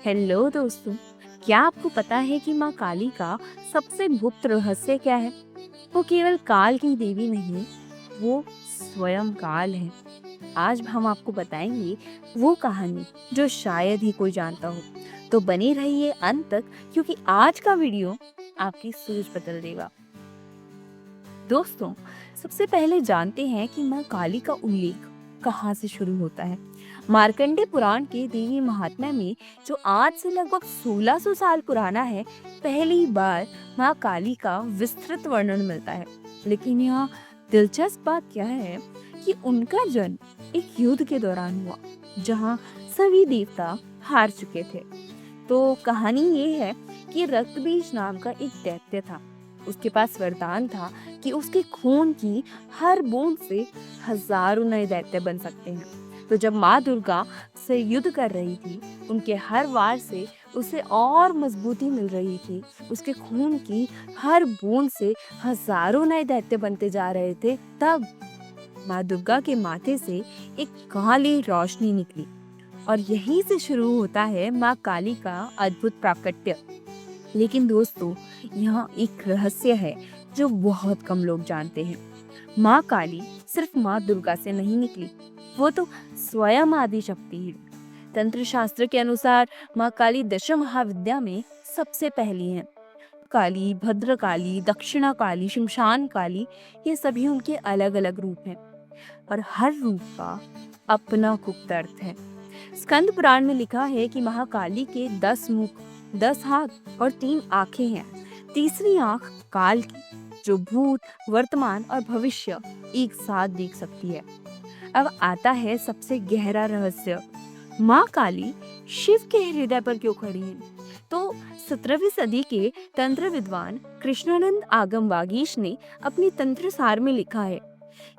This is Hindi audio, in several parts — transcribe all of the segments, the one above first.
हेलो दोस्तों, क्या आपको पता है कि माँ काली का सबसे गुप्त रहस्य क्या है? वो केवल काल की देवी नहीं, वो स्वयं काल है। आज हम आपको बताएंगे वो कहानी जो शायद ही कोई जानता हो। तो बने रहिए अंत तक, क्योंकि आज का वीडियो आपकी सोच बदल देगा। दोस्तों, सबसे पहले जानते हैं कि माँ काली का उल्लेख कहाँ से शुरू होता है। मार्कंडे पुराण के देवी महात्म्य में, जो आज से लगभग 1600 साल पुराना है, पहली बार माँ काली का विस्तृत वर्णन मिलता है। लेकिन यहाँ दिलचस्प बात क्या है कि उनका जन्म एक युद्ध के दौरान हुआ, जहाँ सभी देवता हार चुके थे। तो कहानी ये है कि रक्तबीज नाम का एक दैत्य था। उसके पास वरदान था कि उसके खून की हर बूंद से हजारों नए दैत्य बन सकते हैं। तो जब माँ दुर्गा से युद्ध कर रही थी, उनके हर वार से उसे और मजबूती मिल रही थी। उसके खून की हर बूंद से हजारों नए दैत्य बनते जा रहे थे। तब माँ दुर्गा के माथे से एक काली रोशनी निकली, और यहीं से शुरू होता है माँ काली का अद्भुत प्राकट्य। लेकिन दोस्तों, यहाँ एक रहस्य है जो बहुत कम लोग जानते हैं। माँ काली सिर्फ माँ दुर्गा से नहीं निकली, वो तो स्वयं आदि शक्ति है। तंत्र शास्त्र के अनुसार माँ काली दश महाविद्या में सबसे पहली है। काली, भद्रकाली, दक्षिणा काली, शमशान काली, ये सभी उनके अलग अलग रूप हैं, और हर रूप का अपना गुप्त अर्थ है। स्कंद पुराण में लिखा है कि महाकाली के 10 मुख, 10 हाथ और 3 आंखें हैं। तीसरी आंख काल की, जो भूत, वर्तमान और भविष्य एक साथ देख सकती है। अब आता है सबसे गहरा रहस्य, माँ काली शिव के हृदय पर क्यों खड़ी है? तो 17वीं सदी के तंत्र विद्वान कृष्णानंद आगम वागीश ने अपनी तंत्र सार में लिखा है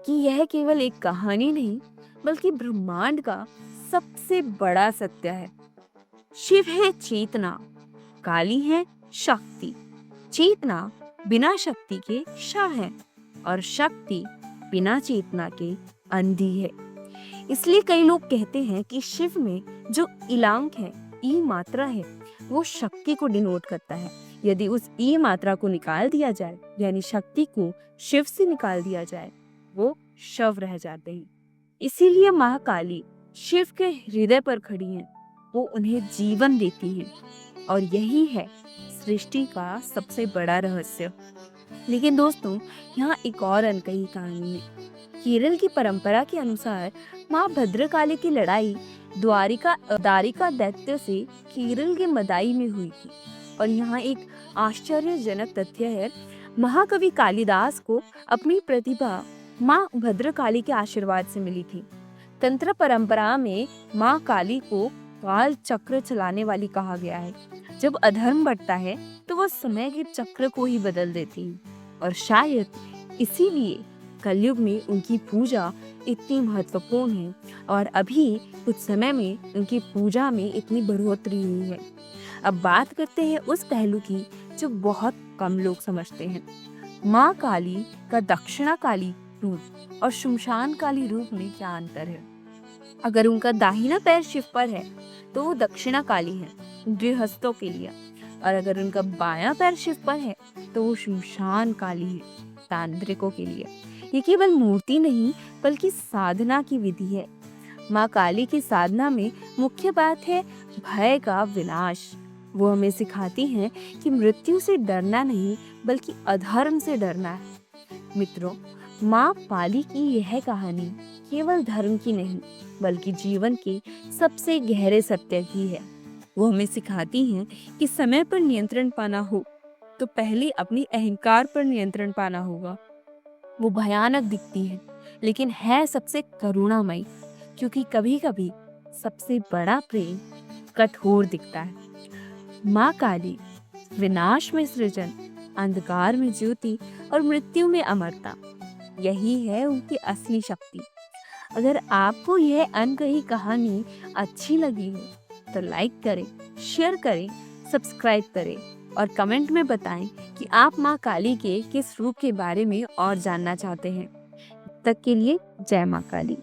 कि यह केवल एक कहानी नहीं, बल्कि ब्रह्मांड का सबसे बड़ा सत्य है। शिव है चेतना, काली है शक्ति। चेतना बिना शक्ति के शव है, और शक्ति बिना चेतना के अंधी है। इसलिए कई लोग कहते हैं कि शिव में जो इलांक है, ई मात्रा है, वो शक्ति को डिनोट करता है। यदि उस ई मात्रा को निकाल दिया जाए, यानी शक्ति को शिव से निकाल दिया जाए, वो शव रह जाते हैं। इसीलिए महाकाली शिव के हृदय पर खड़ी हैं, वो उन्हें जीवन देती हैं, और यही है सृष्टि का सबसे बड़ा रहस्य। लेकिन दोस्तों, यहाँ एक और अनकही कहानी है। केरल की परंपरा के अनुसार माँ भद्रकाली की लड़ाई दारिका दैत्य से केरल के मदाई में हुई थी। और यहाँ एक आश्चर्यजनक तथ्य है, महाकवि कालिदास को अपनी प्रतिभा माँ भद्रकाली के आशीर्वाद से मिली थी। तंत्र परंपरा में माँ काली को काल चक्र चलाने वाली कहा गया है। जब अधर्म बढ़ता है तो वह समय के चक्र को ही बदल देती है, और शायद इसीलिए कलयुग में उनकी पूजा इतनी महत्वपूर्ण है, और अभी कुछ समय में उनकी पूजा में इतनी बढ़ोतरी हुई है। अब बात करते हैं उस पहलू की जो बहुत कम लोग समझते हैं। माँ काली का दक्षिणा काली रूप और शमशान काली रूप में क्या अंतर है? अगर उनका दाहिना पैर शिव पर है तो वो दक्षिणा काली है, गृहस्थों के लिए। और अगर उनका बायां पैर शिव पर है तो वो शमशान काली है, तांत्रिकों के लिए। ये केवल मूर्ति नहीं, बल्कि साधना की विधि है। माँ काली की साधना में मुख्य बात है भय का विनाश। वो हमें सिखाती हैं कि मृत्यु से डरना नहीं, बल्कि अधर्म से डरना है। मित्रों, माँ काली की यह कहानी केवल धर्म की नहीं, बल्कि जीवन के सबसे गहरे सत्य की है। वो हमें सिखाती हैं कि समय पर नियंत्रण पाना हो तो पहले अपनी अहंकार पर नियंत्रण पाना होगा। वो भयानक दिखती है, लेकिन है सबसे करुणामयी, क्योंकि कभी कभी सबसे बड़ा प्रेम कठोर दिखता है। माँ काली विनाश में सृजन, अंधकार में ज्योति और मृत्यु में अमरता, यही है उनकी असली शक्ति। अगर आपको यह अनकही कहानी अच्छी लगी हो तो लाइक करें, शेयर करें, सब्सक्राइब करें, और कमेंट में बताएं कि आप माँ काली के किस रूप के बारे में और जानना चाहते हैं। तब तक के लिए जय माँ काली।